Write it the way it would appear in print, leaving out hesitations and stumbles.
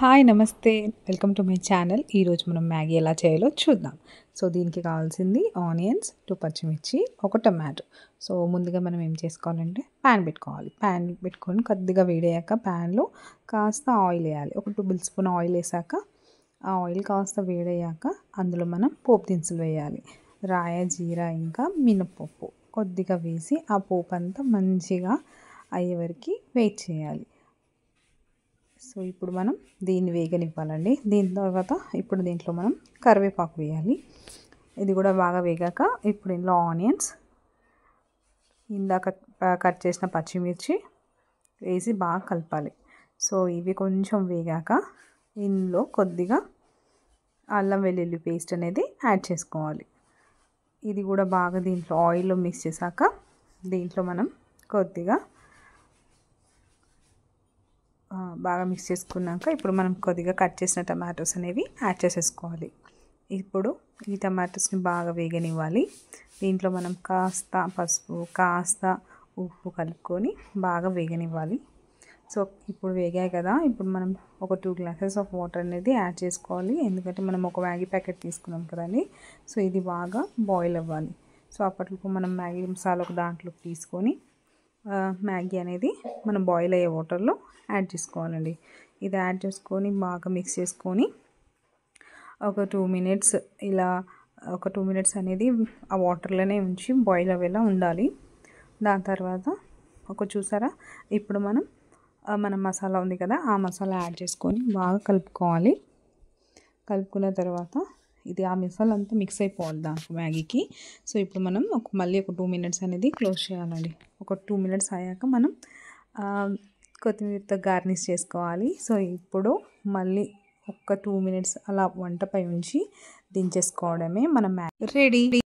Hi నమస్తే welcome to my channel. ఈరోజు మనం మ్యాగీ ఎలా చేయాలో చూద్దాం. సో దీనికి కావాల్సింది ఆనియన్స్, 2 పచ్చిమిర్చి, ఒక టొమాటో. సో ముందుగా మనం ఏం చేసుకోవాలంటే ప్యాన్ పెట్టుకొని కొద్దిగా వేడయ్యాక ప్యాన్లో కాస్త ఆయిల్ వేయాలి. ఒక 2 టేబుల్ స్పూన్ ఆయిల్ వేసాక ఆ ఆయిల్ కాస్త వేడయ్యాక అందులో మనం పోపు దినుసులు వేయాలి. రాయ, జీరా, ఇంకా మినపప్పు కొద్దిగా వేసి ఆ పోపు అంతా మంచిగా అయ్యే వరకు వెయిట్ చేయాలి. సో ఇప్పుడు మనం దీన్ని వేగనివ్వాలండి. దీని తర్వాత ఇప్పుడు దీంట్లో మనం కరివేపాకు వేయాలి. ఇది కూడా బాగా వేగాక ఇప్పుడు ఇందులో ఆనియన్స్, ఇందాక కట్ చేసిన పచ్చిమిర్చి వేసి బాగా కలపాలి. సో ఇవి కొంచెం వేగాక ఇందులో కొద్దిగా అల్లం వెల్లుల్లి పేస్ట్ అనేది యాడ్ చేసుకోవాలి. ఇది కూడా బాగా దీంట్లో ఆయిల్లో మిక్స్ చేశాక దీంట్లో మనం కొద్దిగా బాగా మిక్స్ చేసుకున్నాక ఇప్పుడు మనం కొద్దిగా కట్ చేసిన టమాటోస్ అనేవి యాడ్ చేసేసుకోవాలి. ఇప్పుడు ఈ టమాటోస్ని బాగా వేగనివ్వాలి. దీంట్లో మనం కాస్త పసుపు, కాస్త ఉప్పు కలుపుకొని బాగా వేగనివ్వాలి. సో ఇప్పుడు వేగాయి కదా, ఇప్పుడు మనం ఒక 2 గ్లాసెస్ ఆఫ్ వాటర్ అనేది యాడ్ చేసుకోవాలి. ఎందుకంటే మనం ఒక మ్యాగీ ప్యాకెట్ తీసుకున్నాం కదండి. సో ఇది బాగా బాయిల్ అవ్వాలి. సో అప్పటికి మనం మ్యాగీ మసాలా ఒక దాంట్లోకి తీసుకొని మ్యాగీ అనేది మనం బాయిల్ అయ్యే వాటర్లో యాడ్ చేసుకోవాలండి. ఇది యాడ్ చేసుకొని బాగా మిక్స్ చేసుకొని ఒక 2 మినిట్స్ ఇలా ఒక 2 మినిట్స్ అనేది ఆ వాటర్లోనే ఉంచి బాయిల్ అయ్యేలా ఉండాలి. దాని తర్వాత చూసారా, ఇప్పుడు మన మసాలా ఉంది కదా, ఆ మసాలా యాడ్ చేసుకొని బాగా కలుపుకోవాలి. కలుపుకున్న తర్వాత ఇది ఆ మసాలా అంతా మిక్స్ అయిపోవాలి దాంట్లో మ్యాగీకి. సో ఇప్పుడు మనం మళ్ళీ ఒక 2 మినిట్స్ అనేది క్లోజ్ చేయాలండి. ఒక 2 మినిట్స్ అయ్యాక మనం కొత్తిమీరతో గార్నిష్ చేసుకోవాలి. సో ఇప్పుడు మళ్ళీ ఒక 2 మినిట్స్ అలా వంటపై ఉంచి దించేసుకోవడమే మన మ్యాగీ రెడీ.